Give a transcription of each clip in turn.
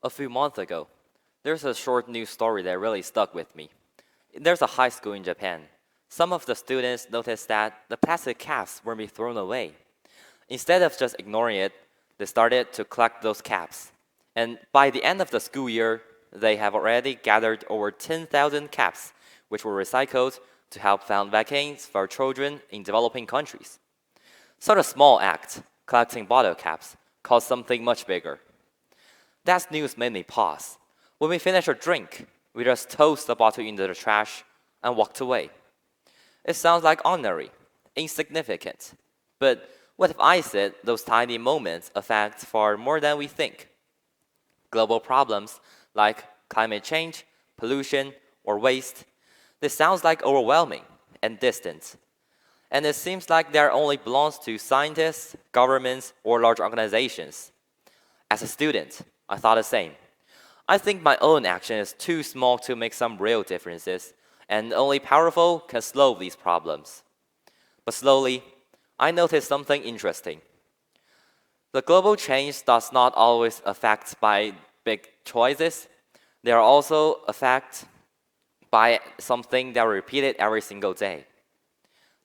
A few months ago, there's a short news story that really stuck with me. There's a high school in Japan. Some of the students noticed that the plastic caps were being thrown away. Instead of just ignoring it, they started to collect those caps. And by the end of the school year, they have already gathered over 10,000 caps, which were recycled to help fund vaccines for children in developing countries. Such a small act, collecting bottle caps, caused something much bigger. That news made me pause. When we finished our drink, we just tossed the bottle into the trash and walked away. It sounds like ordinary, insignificant. But what if I said those tiny moments affect far more than we think? Global problems like climate change, pollution, or waste, this sounds like overwhelming and distant. And it seems like that only belongs to scientists, governments, or large organizations. As a student, I thought the same. I think my own action is too small to make some real differences, and only powerful can solve these problems. But slowly, I noticed something interesting. The global change does not always affect by big choices. They are also affected by something that are repeated every single day.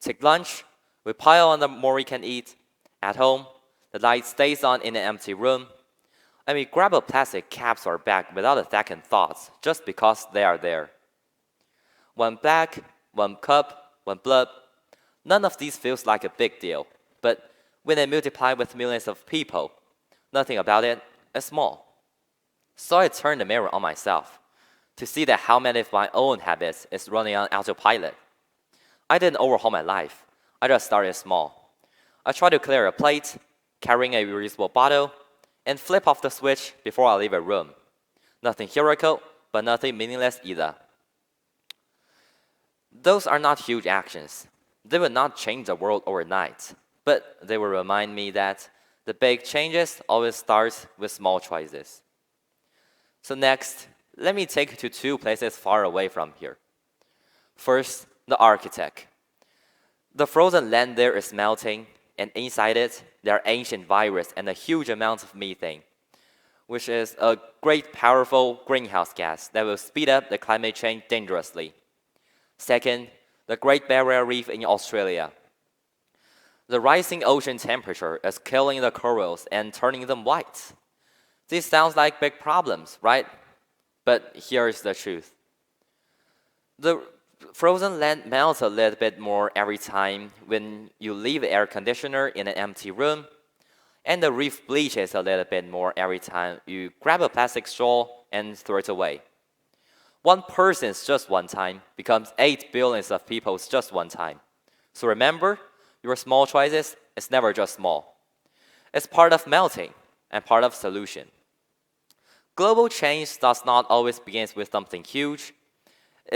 Take lunch, we pile on the more we can eat. At home, the light stays on in an empty room, and we grab a plastic caps or bag without a second thought, just because they are there. One bag, one cup, one blood, none of these feels like a big deal, but when they multiply with millions of people, nothing about it is small. So I turned the mirror on myself to see that how many of my own habits is running on autopilot. I didn't overhaul my life. I just started small. I tried to clear a plate, carrying a reusable bottle, and flip off the switch before I leave a room. Nothing heroical, but nothing meaningless either. Those are not huge actions. They will not change the world overnight, but they will remind me that the big changes always start with small choices. So next, let me take you to two places far away from here. First, the Arctic. The frozen land there is melting, and inside it, there are ancient viruses and a huge amount of methane, which is a great powerful greenhouse gas that will speed up the climate change dangerously. Second, the Great Barrier Reef in Australia. The rising ocean temperature is killing the corals and turning them white. This sounds like big problems, right? But here's the truth. The frozen land melts a little bit more every time when you leave the air conditioner in an empty room, and the reef bleaches a little bit more every time you grab a plastic straw and throw it away. One person's just one time becomes 8 billion of people's just one time. So remember, your small choices is never just small. It's part of melting and part of solution. Global change does not always begin with something huge.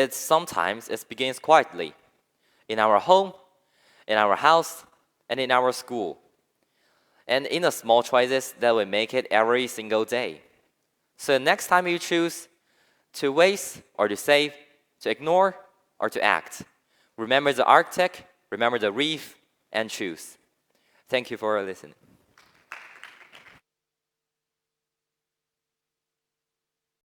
Sometimes it begins quietly, in our home, in our house, and in our school. And in the small choices that we make it every single day. So next time you choose to waste or to save, to ignore or to act, remember the Arctic, remember the reef, and choose. Thank you for listening.